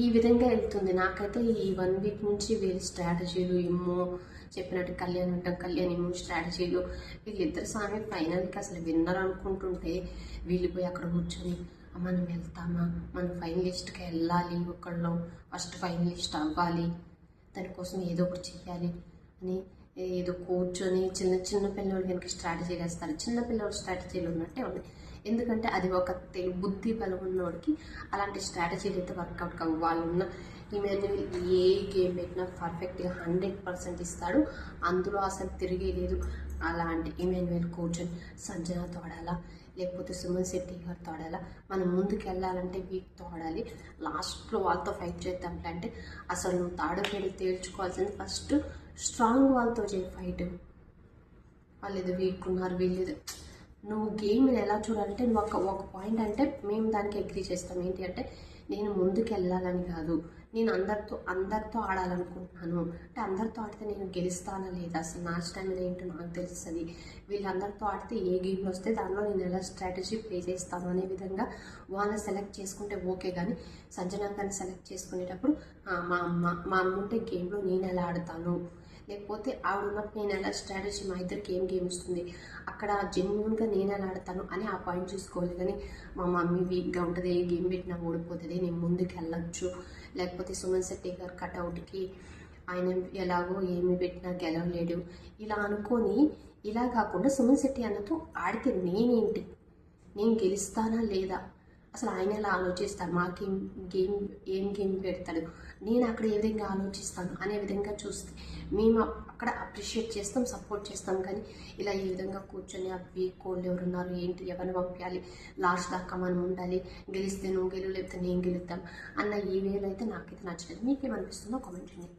ఈ విధంగా వెళ్తుంది. నాకైతే ఈ 1 వీక్ నుంచి వీళ్ళ స్ట్రాటజీలు ఏమో చెప్పినట్టు కళ్యాణ్ అంటాం, కళ్యాణ్ ఏమో స్ట్రాటజీలు, వీళ్ళిద్దరు స్వామి ఫైనల్కి అసలు విన్నర్ అనుకుంటుంటే వీళ్ళు పోయి అక్కడ కూర్చొని మనం వెళ్తామా, మనం ఫైనలిస్ట్కి వెళ్ళాలి, ఒకళ్ళు ఫస్ట్ ఫైనలిస్ట్ అవ్వాలి, దానికోసం ఏదో ఒకటి చెయ్యాలి అని ఏదో కూర్చొని చిన్న చిన్న పిల్లలు కనుక స్ట్రాటజీలు వేస్తారు. చిన్న పిల్లల స్ట్రాటజీలు ఉన్నట్టే ఉన్నాయి. ఎందుకంటే అది ఒక బుద్ధి బలం ఉన్నవాడికి అలాంటి స్ట్రాటజీలు అయితే వర్కౌట్ కావు. వాళ్ళు ఉన్న ఇమాన్యుయల్ ఏ గేమ్ పెట్టినా పర్ఫెక్ట్గా 100% ఇస్తాడు, అందులో అసలు తిరిగేలేదు. అలాంటి ఇమాన్యుయల్ కూర్చొని సంజనాతో ఆడాలా, లేకపోతే సుమన్ శెట్టి గారితో ఆడాలా, మనం ముందుకు వెళ్ళాలంటే వీక్తో ఆడాలి, లాస్ట్లో వాళ్ళతో ఫైట్ చేద్దాం అంటే అసలు నువ్వు తాడుపేడి తేల్చుకోవాల్సింది ఫస్ట్ స్ట్రాంగ్ వాళ్ళతో చేయి ఫైట్. వాళ్ళు ఏదో వీక్ ఉన్నారు, వీళ్ళు నువ్వు గేమ్ని ఎలా చూడాలంటే నువ్వు ఒక పాయింట్ అంటే మేము దానికి అగ్రీ చేస్తాం. ఏంటి అంటే నేను ముందుకు వెళ్ళాలని కాదు, నేను అందరితో ఆడాలనుకుంటున్నాను. అంటే అందరితో ఆడితే నేను గెలుస్తానా లేదా, అసలు నా స్టామినా ఏంటో నాకు తెలుస్తుంది, వీళ్ళందరితో ఆడితే ఏ గేమ్లు వస్తే దానిలో నేను ఎలా స్ట్రాటజీ ప్లే చేస్తాను అనే విధంగా వాళ్ళని సెలెక్ట్ చేసుకుంటే ఓకే. కానీ సంజనాంగాన్ని సెలెక్ట్ చేసుకునేటప్పుడు మా అమ్మ ఉంటే గేమ్లో నేను ఎలా ఆడతాను, లేకపోతే ఆవిడ ఉన్నప్పుడు నేను ఎలా స్ట్రాటజీ మా ఇద్దరికి ఏం గేమ్ వస్తుంది, అక్కడ జెన్యున్గా నేను ఎలా ఆడతాను అని ఆ పాయింట్ చూసుకోవాలి. కానీ మా మమ్మీ వీక్గా ఉంటుంది, ఏ గేమ్ పెట్టినా ఓడిపోతుంది, నేను ముందుకు వెళ్ళొచ్చు, లేకపోతే సుమన్ శెట్టి గారు కట్అవుట్కి ఆయన ఎలాగో ఏమి పెట్టినా గెలవలేడు ఇలా అనుకొని, ఇలా కాకుండా సుమన్ శెట్టి అన్నతో ఆడితే నేనేంటి, నేను గెలుస్తానా లేదా, అసలు ఆయన ఎలా ఆలోచిస్తాను, మాకేం ఏం గేమ్ పెడతాడు, నేను అక్కడ ఏ విధంగా ఆలోచిస్తాను అనే విధంగా చూస్తే మేము అక్కడ అప్రిషియేట్ చేస్తాం, సపోర్ట్ చేస్తాం. కానీ ఇలా ఈ విధంగా కూర్చొని ఆ వీక్ కోళ్ళు ఎవరున్నారు ఏంటి, ఎవరిని పంపించాలి, లాస్ట్ దాకా మనం ఉండాలి, గెలిస్తే నువ్వు గెలువు లేకపోతే నేను గెలుద్దాం అన్న ఈ వేలో అయితే నాకైతే నచ్చలేదు. మీకేమనిపిస్తుందో కామెంట్ చేయండి.